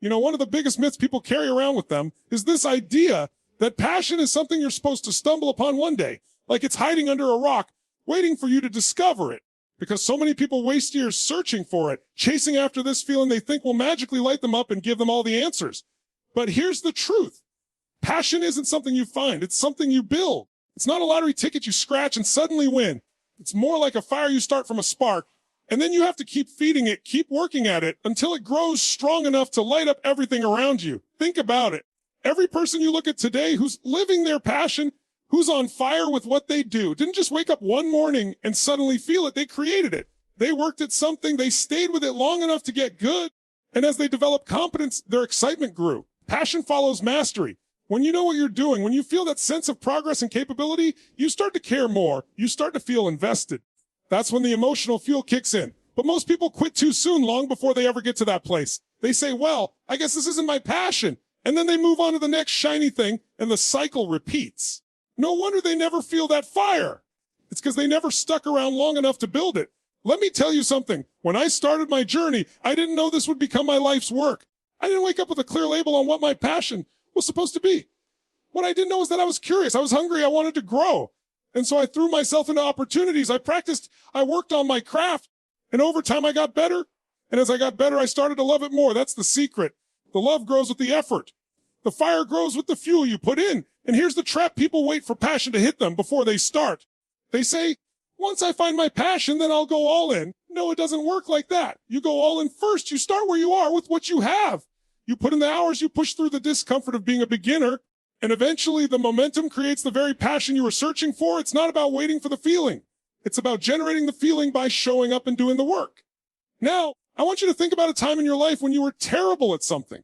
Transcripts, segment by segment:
One of the biggest myths people carry around with them is this idea that passion is something you're supposed to stumble upon one day, like it's hiding under a rock, waiting for you to discover it. Because so many people waste years searching for it, chasing after this feeling they think will magically light them up and give them all the answers. But here's the truth. Passion isn't something you find. It's something you build. It's not a lottery ticket you scratch and suddenly win. It's more like a fire you start from a spark, and then you have to keep feeding it, keep working at it until it grows strong enough to light up everything around you. Think about it. Every person you look at today who's living their passion, who's on fire with what they do, didn't just wake up one morning and suddenly feel it. They created it. They worked at something. They stayed with it long enough to get good. And as they developed competence, their excitement grew. Passion follows mastery. When you know what you're doing, when you feel that sense of progress and capability, you start to care more. You start to feel invested. That's when the emotional fuel kicks in. But most people quit too soon, long before they ever get to that place. They say, well, I guess this isn't my passion. And then they move on to the next shiny thing, and the cycle repeats. No wonder they never feel that fire. It's because they never stuck around long enough to build it. Let me tell you something. When I started my journey, I didn't know this would become my life's work. I didn't wake up with a clear label on what my passion was supposed to be. What I didn't know is that I was curious. I was hungry. I wanted to grow. And so I threw myself into opportunities. I practiced. I worked on my craft. And over time, I got better. And as I got better, I started to love it more. That's the secret. The love grows with the effort. The fire grows with the fuel you put in. And here's the trap. People wait for passion to hit them before they start. They say, once I find my passion, then I'll go all in. No, it doesn't work like that. You go all in first. You start where you are with what you have. You put in the hours. You push through the discomfort of being a beginner. And eventually the momentum creates the very passion you were searching for. It's not about waiting for the feeling. It's about generating the feeling by showing up and doing the work. Now, I want you to think about a time in your life when you were terrible at something.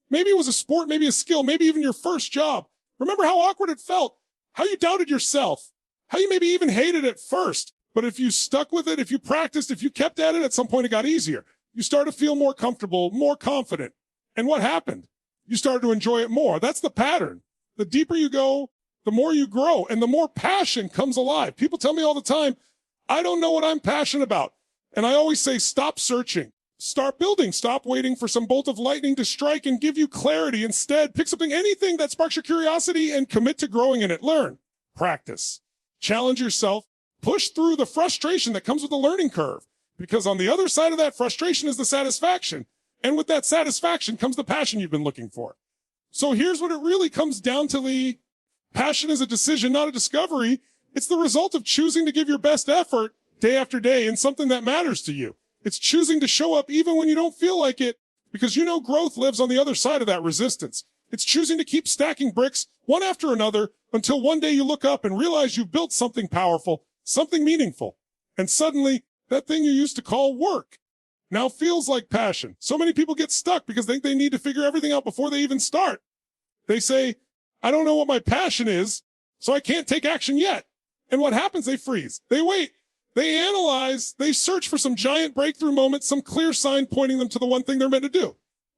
Maybe it was a sport, maybe a skill, maybe even your first job. Remember how awkward it felt, how you doubted yourself, how you maybe even hated it first. But if you stuck with it, if you practiced, if you kept at it, at some point it got easier. You started to feel more comfortable, more confident. And what happened? You started to enjoy it more. That's the pattern. The deeper you go, the more you grow, and the more passion comes alive. People tell me all the time, I don't know what I'm passionate about. And I always say, stop searching. Start building. Stop waiting for some bolt of lightning to strike and give you clarity. Instead, pick something, anything that sparks your curiosity, and commit to growing in it. Learn. Practice. Challenge yourself. Push through the frustration that comes with the learning curve. Because on the other side of that frustration is the satisfaction. And with that satisfaction comes the passion you've been looking for. So here's what it really comes down to, Lee. Passion is a decision, not a discovery. It's the result of choosing to give your best effort day after day in something that matters to you. It's choosing to show up even when you don't feel like it, because you know growth lives on the other side of that resistance. It's choosing to keep stacking bricks one after another until one day you look up and realize you've built something powerful, something meaningful. And suddenly that thing you used to call work now feels like passion. So many people get stuck because they think they need to figure everything out before they even start. They say, I don't know what my passion is, so I can't take action yet. And what happens? They freeze. They wait. They analyze. They search for some giant breakthrough moment, some clear sign pointing them to the one thing they're meant to do.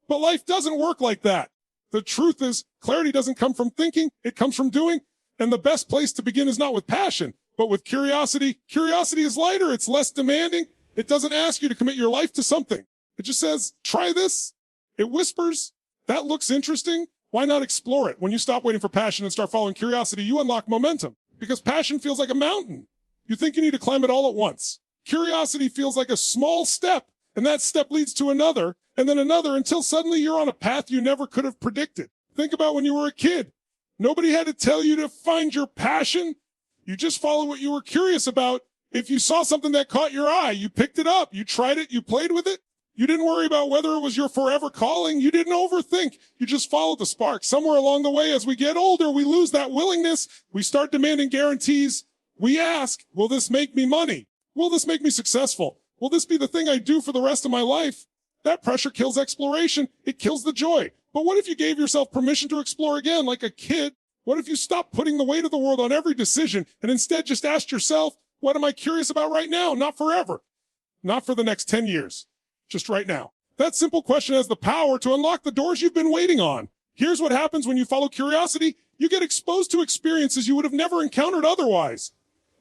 But life doesn't work like that. The truth is, clarity doesn't come from thinking. It comes from doing. And the best place to begin is not with passion, but with curiosity. Curiosity is lighter. It's less demanding. It doesn't ask you to commit your life to something. It just says, try this. It whispers, that looks interesting. Why not explore it? When you stop waiting for passion and start following curiosity, you unlock momentum, because passion feels like a mountain. You think you need to climb it all at once. Curiosity feels like a small step, and that step leads to another, and then another, until suddenly you're on a path you never could have predicted. Think about when you were a kid. Nobody had to tell you to find your passion. You just followed what you were curious about. If you saw something that caught your eye, you picked it up, you tried it, you played with it. You didn't worry about whether it was your forever calling. You didn't overthink. You just followed the spark. Somewhere along the way, as we get older, we lose that willingness. We start demanding guarantees. We ask, will this make me money? Will this make me successful? Will this be the thing I do for the rest of my life? That pressure kills exploration. It kills the joy. But what if you gave yourself permission to explore again like a kid? What if you stopped putting the weight of the world on every decision and instead just asked yourself, what am I curious about right now? Not forever. Not for the next 10 years. Just right now. That simple question has the power to unlock the doors you've been waiting on. Here's what happens when you follow curiosity. You get exposed to experiences you would have never encountered otherwise.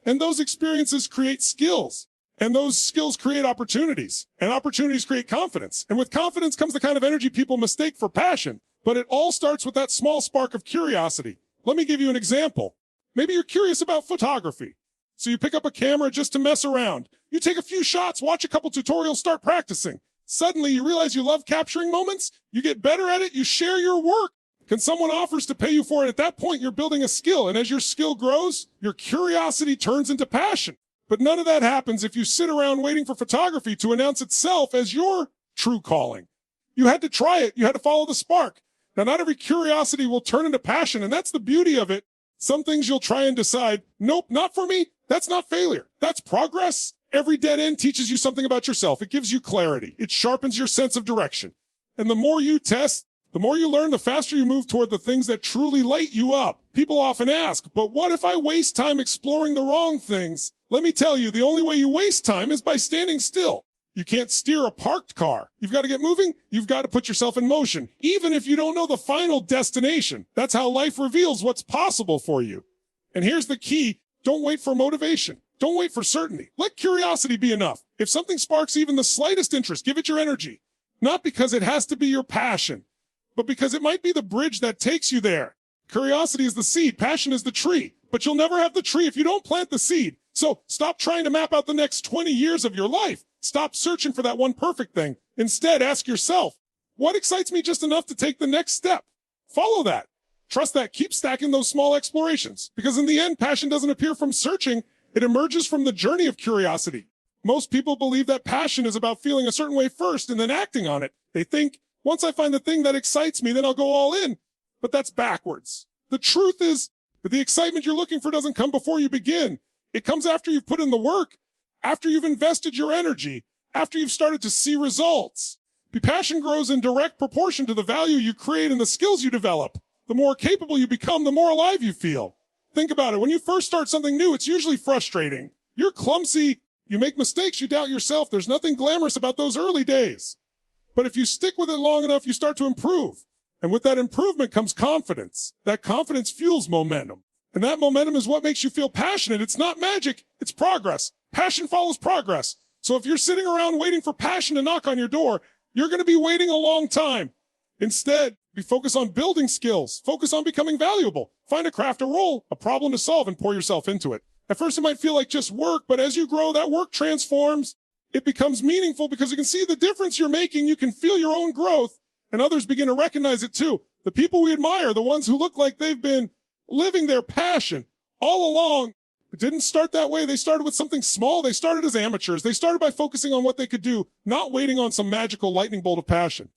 And those experiences create skills. And those skills create opportunities, and opportunities create confidence. And with confidence comes the kind of energy people mistake for passion. But it all starts with that small spark of curiosity. Let me give you an example. Maybe you're curious about photography. So you pick up a camera just to mess around. You take a few shots, watch a couple tutorials, start practicing. Suddenly you realize you love capturing moments. You get better at it. You share your work. Can someone offers to pay you for it? At that point, you're building a skill. And as your skill grows, your curiosity turns into passion. But none of that happens if you sit around waiting for photography to announce itself as your true calling. You had to try it. You had to follow the spark. Now, not every curiosity will turn into passion, and that's the beauty of it. Some things you'll try and decide, nope, not for me. That's not failure. That's progress. Every dead end teaches you something about yourself. It gives you clarity. It sharpens your sense of direction. And the more you test, the more you learn, the faster you move toward the things that truly light you up. People often ask, but what if I waste time exploring the wrong things? Let me tell you, the only way you waste time is by standing still. You can't steer a parked car. You've got to get moving. You've got to put yourself in motion, even if you don't know the final destination. That's how life reveals what's possible for you. And here's the key. Don't wait for motivation. Don't wait for certainty. Let curiosity be enough. If something sparks even the slightest interest, give it your energy. Not because it has to be your passion, but because it might be the bridge that takes you there. Curiosity is the seed. Passion is the tree. But you'll never have the tree if you don't plant the seed. So stop trying to map out the next 20 years of your life. Stop searching for that one perfect thing. Instead, ask yourself, what excites me just enough to take the next step? Follow that. Trust that. Keep stacking those small explorations. Because in the end, passion doesn't appear from searching. It emerges from the journey of curiosity. Most people believe that passion is about feeling a certain way first and then acting on it. They think, once I find the thing that excites me, then I'll go all in. But that's backwards. The truth is that the excitement you're looking for doesn't come before you begin. It comes after you've put in the work, after you've invested your energy, after you've started to see results. The passion grows in direct proportion to the value you create and the skills you develop. The more capable you become, the more alive you feel. Think about it. When you first start something new, it's usually frustrating. You're clumsy. You make mistakes. You doubt yourself. There's nothing glamorous about those early days. But if you stick with it long enough, you start to improve. And with that improvement comes confidence. That confidence fuels momentum. And that momentum is what makes you feel passionate. It's not magic. It's progress. Passion follows progress. So if you're sitting around waiting for passion to knock on your door, you're going to be waiting a long time. Instead, be focused on building skills. Focus on becoming valuable. Find a craft, a role, a problem to solve, and pour yourself into it. At first, it might feel like just work, but as you grow, that work transforms. It becomes meaningful because you can see the difference you're making. You can feel your own growth, and others begin to recognize it too. The people we admire, the ones who look like they've been living their passion all along, it didn't start that way. They started with something small. They started as amateurs. They started by focusing on what they could do, not waiting on some magical lightning bolt of passion.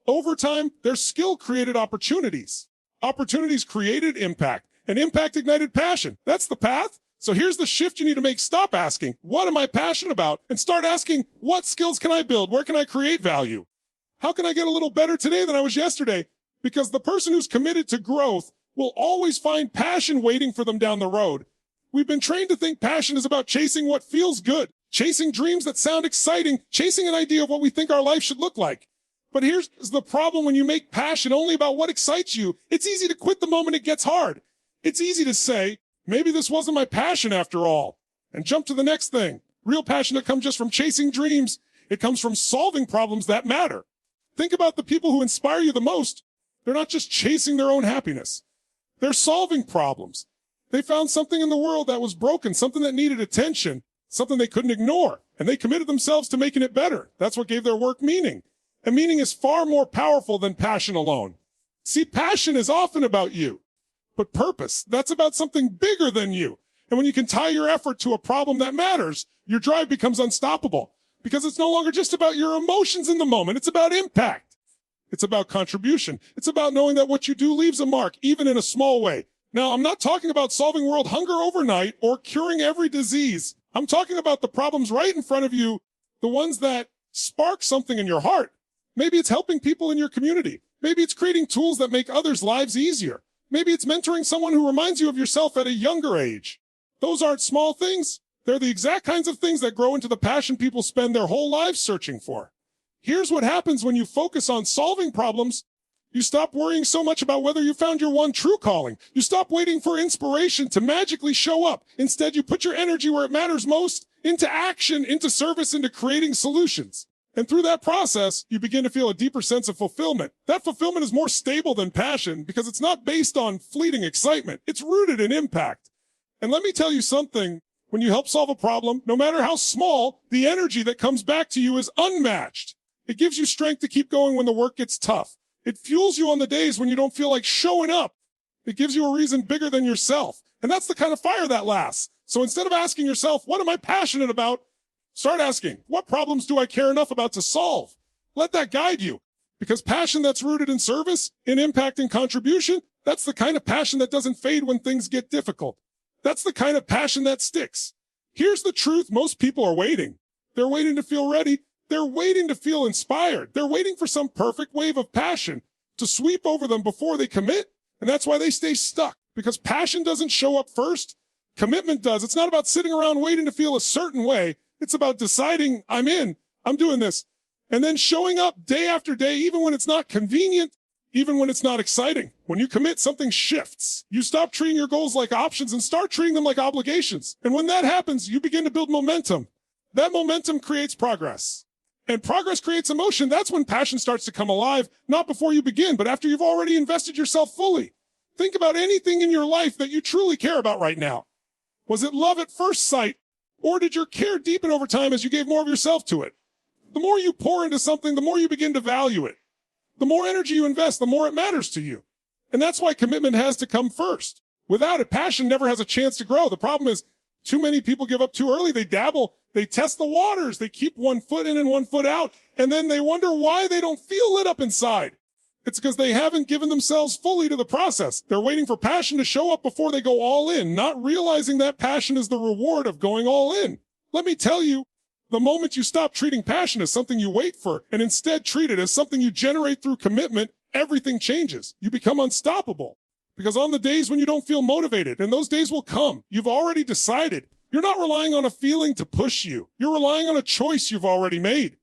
Over time, their skill created opportunities. Opportunities created impact, and impact ignited passion. That's the path. So here's the shift you need to make. Stop asking, what am I passionate about? And start asking, what skills can I build? Where can I create value? How can I get a little better today than I was yesterday? Because the person who's committed to growth will always find passion waiting for them down the road. We've been trained to think passion is about chasing what feels good, chasing dreams that sound exciting, chasing an idea of what we think our life should look like. But here's the problem when you make passion only about what excites you. It's easy to quit the moment it gets hard. It's easy to say, maybe this wasn't my passion after all, and jump to the next thing. Real passion doesn't come just from chasing dreams. It comes from solving problems that matter. Think about the people who inspire you the most. They're not just chasing their own happiness. They're solving problems. They found something in the world that was broken, something that needed attention, something they couldn't ignore, and they committed themselves to making it better. That's what gave their work meaning. And meaning is far more powerful than passion alone. See, passion is often about you, but purpose, that's about something bigger than you. And when you can tie your effort to a problem that matters, your drive becomes unstoppable because it's no longer just about your emotions in the moment. It's about impact. It's about contribution. It's about knowing that what you do leaves a mark, even in a small way. Now, I'm not talking about solving world hunger overnight or curing every disease. I'm talking about the problems right in front of you, the ones that spark something in your heart. Maybe it's helping people in your community. Maybe it's creating tools that make others' lives easier. Maybe it's mentoring someone who reminds you of yourself at a younger age. Those aren't small things. They're the exact kinds of things that grow into the passion people spend their whole lives searching for. Here's what happens when you focus on solving problems. You stop worrying so much about whether you found your one true calling. You stop waiting for inspiration to magically show up. Instead, you put your energy where it matters most, into action, into service, into creating solutions. And through that process, you begin to feel a deeper sense of fulfillment. That fulfillment is more stable than passion because it's not based on fleeting excitement. It's rooted in impact. And let me tell you something. When you help solve a problem, no matter how small, the energy that comes back to you is unmatched. It gives you strength to keep going when the work gets tough. It fuels you on the days when you don't feel like showing up. It gives you a reason bigger than yourself. And that's the kind of fire that lasts. So instead of asking yourself, what am I passionate about? Start asking, what problems do I care enough about to solve? Let that guide you. Because passion that's rooted in service, in impact and contribution, that's the kind of passion that doesn't fade when things get difficult. That's the kind of passion that sticks. Here's the truth. Most people are waiting. They're waiting to feel ready. They're waiting to feel inspired. They're waiting for some perfect wave of passion to sweep over them before they commit. And that's why they stay stuck. Because passion doesn't show up first. Commitment does. It's not about sitting around waiting to feel a certain way. It's about deciding, I'm in, I'm doing this. And then showing up day after day, even when it's not convenient, even when it's not exciting. When you commit, something shifts. You stop treating your goals like options and start treating them like obligations. And when that happens, you begin to build momentum. That momentum creates progress. And progress creates emotion. That's when passion starts to come alive, not before you begin, but after you've already invested yourself fully. Think about anything in your life that you truly care about right now. Was it love at first sight? Or did your care deepen over time as you gave more of yourself to it? The more you pour into something, the more you begin to value it. The more energy you invest, the more it matters to you. And that's why commitment has to come first. Without it, passion never has a chance to grow. The problem is too many people give up too early. They dabble. They test the waters. They keep one foot in and one foot out. And then they wonder why they don't feel lit up inside. It's because they haven't given themselves fully to the process. They're waiting for passion to show up before they go all in, not realizing that passion is the reward of going all in. Let me tell you, the moment you stop treating passion as something you wait for and instead treat it as something you generate through commitment, everything changes. You become unstoppable. Because on the days when you don't feel motivated, and those days will come, you've already decided. You're not relying on a feeling to push you. You're relying on a choice you've already made.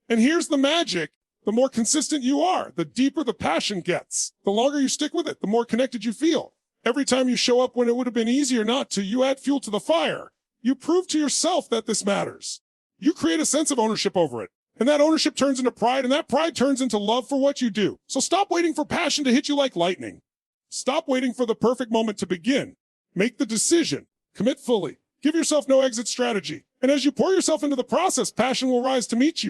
And here's the magic. The more consistent you are, the deeper the passion gets. The longer you stick with it, the more connected you feel. Every time you show up when it would have been easier not to, you add fuel to the fire. You prove to yourself that this matters. You create a sense of ownership over it. And that ownership turns into pride, and that pride turns into love for what you do. So stop waiting for passion to hit you like lightning. Stop waiting for the perfect moment to begin. Make the decision. Commit fully. Give yourself no exit strategy. And as you pour yourself into the process, passion will rise to meet you.